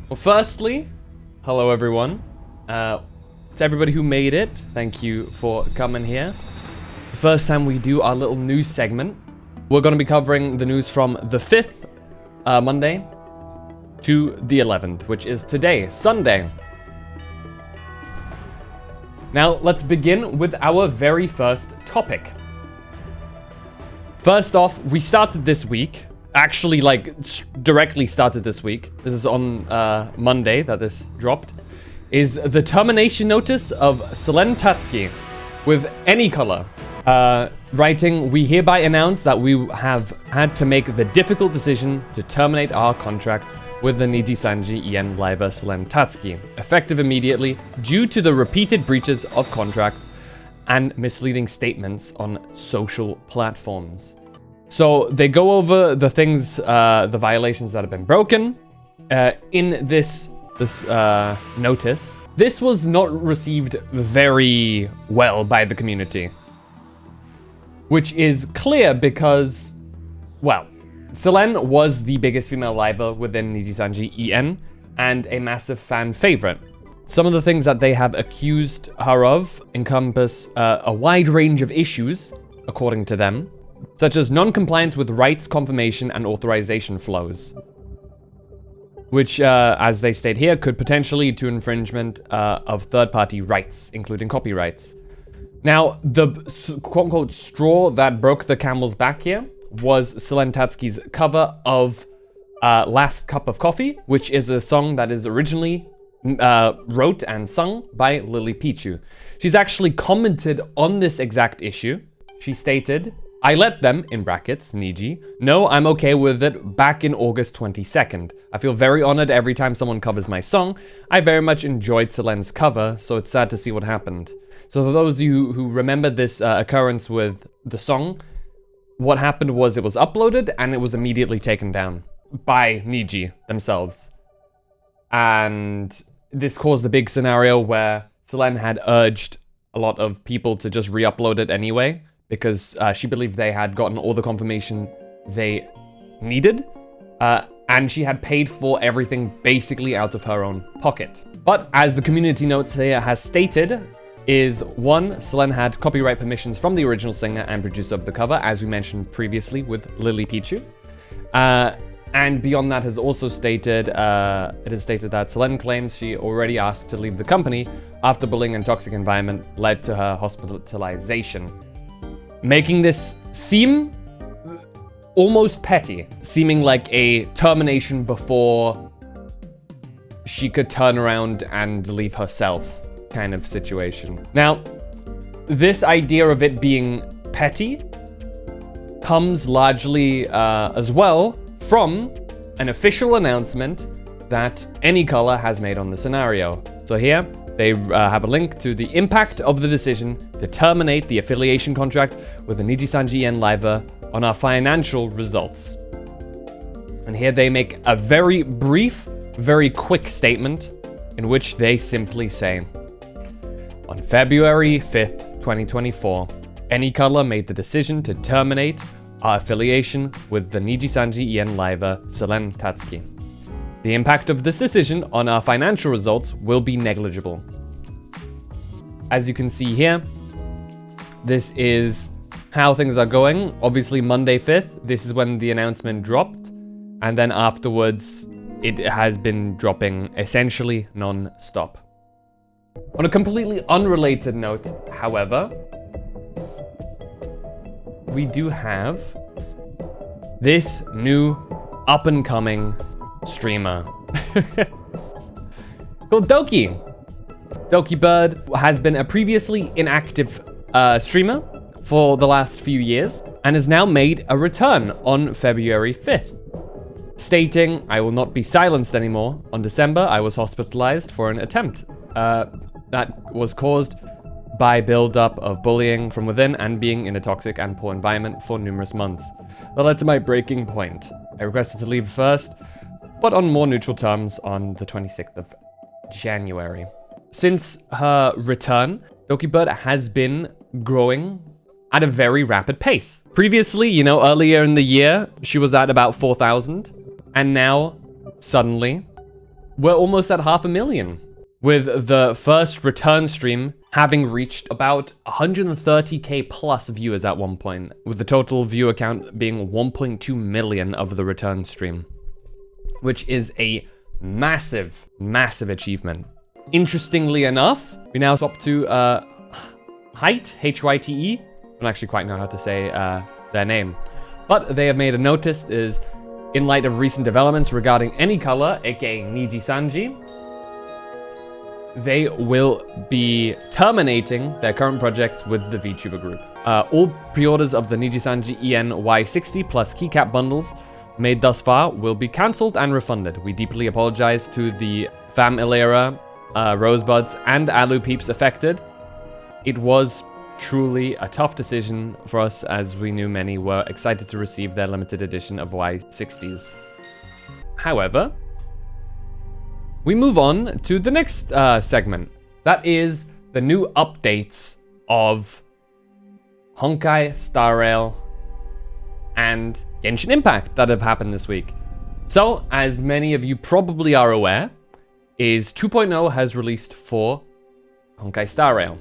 Well, firstly, hello everyone. To everybody who made it, thank you for coming here. The first time we do our little news segment, we're going to be covering the news from the 5th, Monday, to the 11th, which is today, Sunday. Now, let's begin with our very first topic. First off, we started this week. Actually, directly started this week. This is on Monday that this dropped. Is the termination notice of Selen Tatsuki with Anycolor. Writing, we hereby announce that we have had to make the difficult decision to terminate our contract with the Nijisanji Ien Liver Selen Tatsuki, effective immediately due to the repeated breaches of contract and misleading statements on social platforms. So they go over the things, the violations that have been broken in this notice. This was not received very well by the community, which is clear because, well, Selen was the biggest female liver within Nijisanji En and a massive fan favorite. Some of the things that they have accused her of encompass a wide range of issues, according to them, such as non-compliance with rights, confirmation, and authorization flows, which, as they state here, could potentially lead to infringement of third-party rights, including copyrights. Now, the quote-unquote straw that broke the camel's back here was Selen Tatsuki's cover of Last Cup of Coffee, which is a song that is originally wrote and sung by Lily Pichu. She's actually commented on this exact issue. She stated, "I let them, in brackets, Niji, know I'm okay with it back in August 22nd. I feel very honored every time someone covers my song. I very much enjoyed Selen's cover, so it's sad to see what happened." So for those of you who remember this occurrence with the song, what happened was it was uploaded and it was immediately taken down by Niji themselves. And this caused a big scenario where Selen had urged a lot of people to just re-upload it anyway, because she believed they had gotten all the confirmation they needed, and she had paid for everything basically out of her own pocket. But as the community notes here has stated, is one, Selen had copyright permissions from the original singer and producer of the cover, as we mentioned previously with Lily Pichu. And beyond that has also stated, it is stated that Selen claims she already asked to leave the company after bullying and toxic environment led to her hospitalization, making this seem almost petty, seeming like a termination before she could turn around and leave herself kind of situation. Now, this idea of it being petty comes largely as well from an official announcement that Anycolor has made on the scenario. So here, they have a link to the impact of the decision to terminate the affiliation contract with the Nijisanji En Liver on our financial results. And here they make a very brief, very quick statement in which they simply say, "On February 5th, 2024, Anycolor made the decision to terminate our affiliation with the Nijisanji En Liver Selen Tatsuki. The impact of this decision on our financial results will be negligible." As you can see here, this is how things are going. Obviously, Monday 5th, this is when the announcement dropped. And then afterwards, it has been dropping essentially non-stop. On a completely unrelated note, however, we do have this new up-and-coming streamer called Dokibird has been a previously inactive streamer for the last few years and has now made a return on February 5th, stating, "I will not be silenced anymore. On December, I was hospitalized for an attempt that was caused by build-up of bullying from within and being in a toxic and poor environment for numerous months. That led to my breaking point. I requested to leave first, but on more neutral terms on the 26th of January. Since her return, Dokibird has been growing at a very rapid pace. Previously, earlier in the year, she was at about 4,000, and now, suddenly, we're almost at 500,000, with the first return stream having reached about 130k plus viewers at one point, with the total viewer count being 1.2 million of the return stream, which is a massive, massive achievement. Interestingly enough, we now swap to HYTE, HYTE. I don't actually quite know how to say their name, but they have made a notice is, in light of recent developments regarding Anycolor, aka Niji-Sanji, they will be terminating their current projects with the VTuber group. All pre-orders of the Niji-Sanji ENY60 plus keycap bundles made thus far will be cancelled and refunded. We deeply apologize to the Fam Ilera, Rosebuds, and Alu peeps affected. It was truly a tough decision for us, as we knew many were excited to receive their limited edition of Y60s. However, we move on to the next segment. That is the new updates of Honkai, Star Rail, and Genshin Impact that have happened this week. So, as many of you probably are aware, is 2.0 has released for Honkai Star Rail.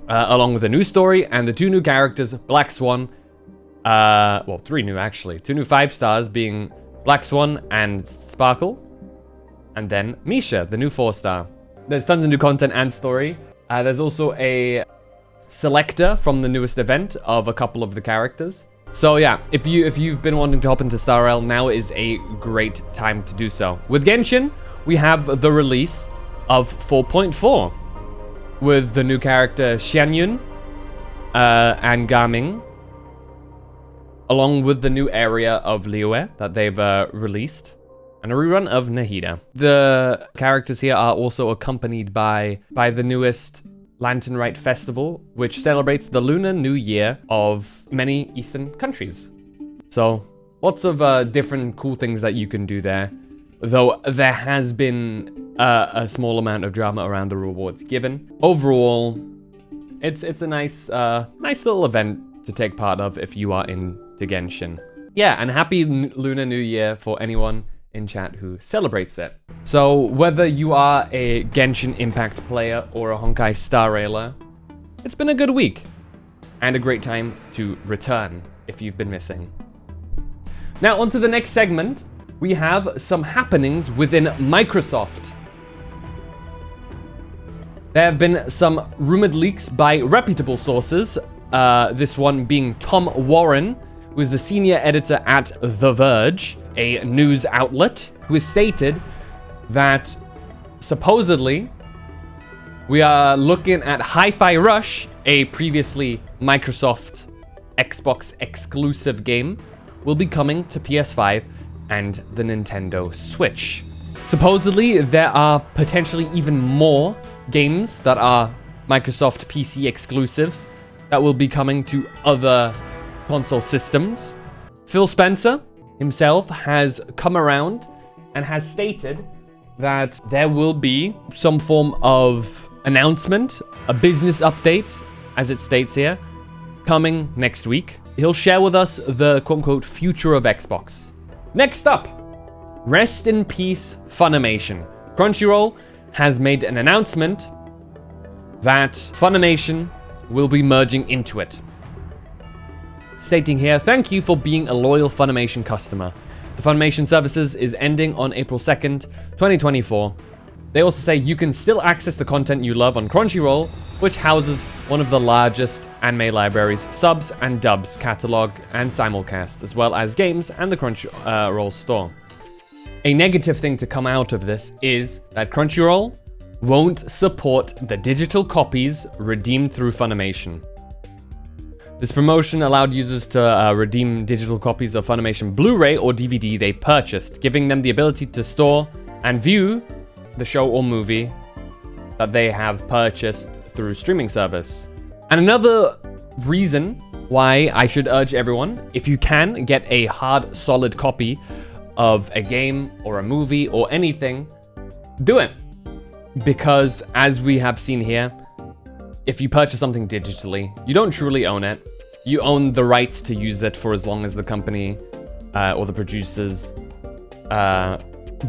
Along with a new story and the 2 new characters, Black Swan, well, 3 new actually. 2 new 5 stars being Black Swan and Sparkle, and then Misha, the new 4-star. There's tons of new content and story. There's also a selector from the newest event of a couple of the characters. So yeah, if you've been wanting to hop into Star Rail, now is a great time to do so. With Genshin, we have the release of 4.4 with the new character Xianyun and Gaming, along with the new area of Liyue that they've released, and a rerun of Nahida. The characters here are also accompanied by the newest Lantern Rite Festival, which celebrates the Lunar New Year of many Eastern countries. So lots of different cool things that you can do there. Though there has been a small amount of drama around the rewards given. Overall, it's a nice little event to take part of if you are into Genshin. Yeah, and happy Lunar New Year for anyone in chat who celebrates it. So whether you are a Genshin Impact player or a Honkai Star Railer, it's been a good week and a great time to return if you've been missing. Now on to the next segment. We have some happenings within Microsoft. There have been some rumored leaks by reputable sources, this one being Tom Warren, who is the senior editor at The Verge, a news outlet, who has stated that supposedly we are looking at Hi-Fi Rush, a previously Microsoft Xbox exclusive game, will be coming to PS5 and the Nintendo Switch. Supposedly, there are potentially even more games that are Microsoft PC exclusives that will be coming to other console systems. Phil Spencer himself has come around and has stated that there will be some form of announcement, a business update, as it states here, coming next week. He'll share with us the quote-unquote future of Xbox. Next up, rest in peace Funimation. Crunchyroll has made an announcement that Funimation will be merging into it. Stating here, thank you for being a loyal Funimation customer. The Funimation services is ending on April 2nd, 2024. They also say you can still access the content you love on Crunchyroll, which houses one of the largest anime libraries, subs and dubs, catalog and simulcast, as well as games and the Crunchyroll store. A negative thing to come out of this is that Crunchyroll won't support the digital copies redeemed through Funimation. This promotion allowed users to redeem digital copies of Funimation Blu-ray or DVD they purchased, giving them the ability to store and view the show or movie that they have purchased through streaming service. And another reason why I should urge everyone, if you can get a hard, solid copy of a game or a movie or anything, do it. Because as we have seen here, if you purchase something digitally, you don't truly own it. You own the rights to use it for as long as the company or the producers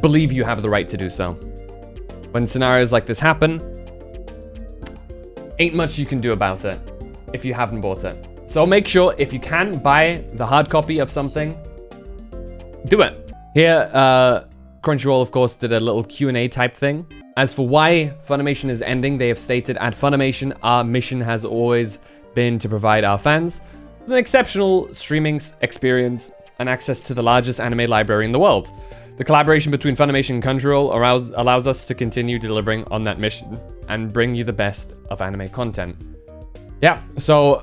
believe you have the right to do so. When scenarios like this happen, ain't much you can do about it if you haven't bought it. So make sure, if you can, buy the hard copy of something. Do it. Here, Crunchyroll, of course, did a little Q&A type thing. As for why Funimation is ending, they have stated, at Funimation, our mission has always been to provide our fans with an exceptional streaming experience and access to the largest anime library in the world. The collaboration between Funimation and Crunchyroll allows us to continue delivering on that mission and bring you the best of anime content. Yeah, so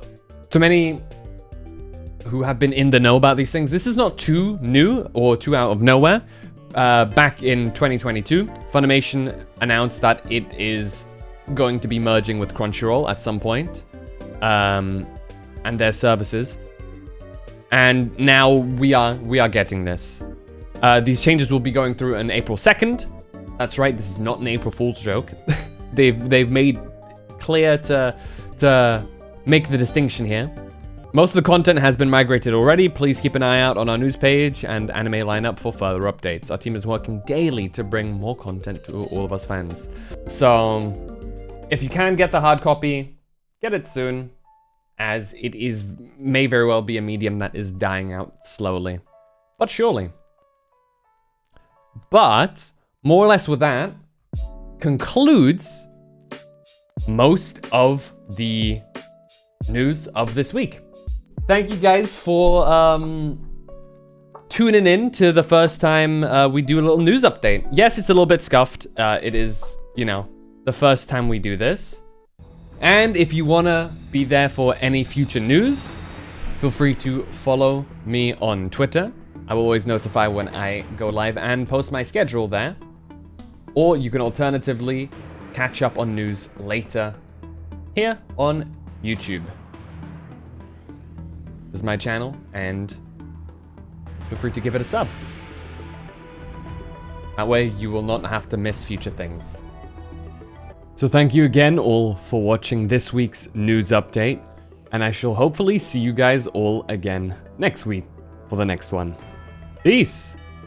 to many who have been in the know about these things, this is not too new or too out of nowhere. Back in 2022, Funimation announced that it is going to be merging with Crunchyroll at some point, and their services. And now we are getting this. These changes will be going through on April 2nd. That's right, this is not an April Fool's joke. they've made clear to make the distinction here. Most of the content has been migrated already. Please keep an eye out on our news page and anime lineup for further updates. Our team is working daily to bring more content to all of us fans. So, if you can get the hard copy, get it soon, as it may very well be a medium that is dying out slowly, but surely. But, more or less with that, concludes most of the news of this week. Thank you guys for tuning in to the first time we do a little news update. Yes, it's a little bit scuffed. It is, the first time we do this. And if you want to be there for any future news, feel free to follow me on Twitter. I will always notify when I go live and post my schedule there. Or you can alternatively catch up on news later here on YouTube. This is my channel, and feel free to give it a sub. That way you will not have to miss future things. So thank you again all for watching this week's news update, and I shall hopefully see you guys all again next week for the next one. Peace!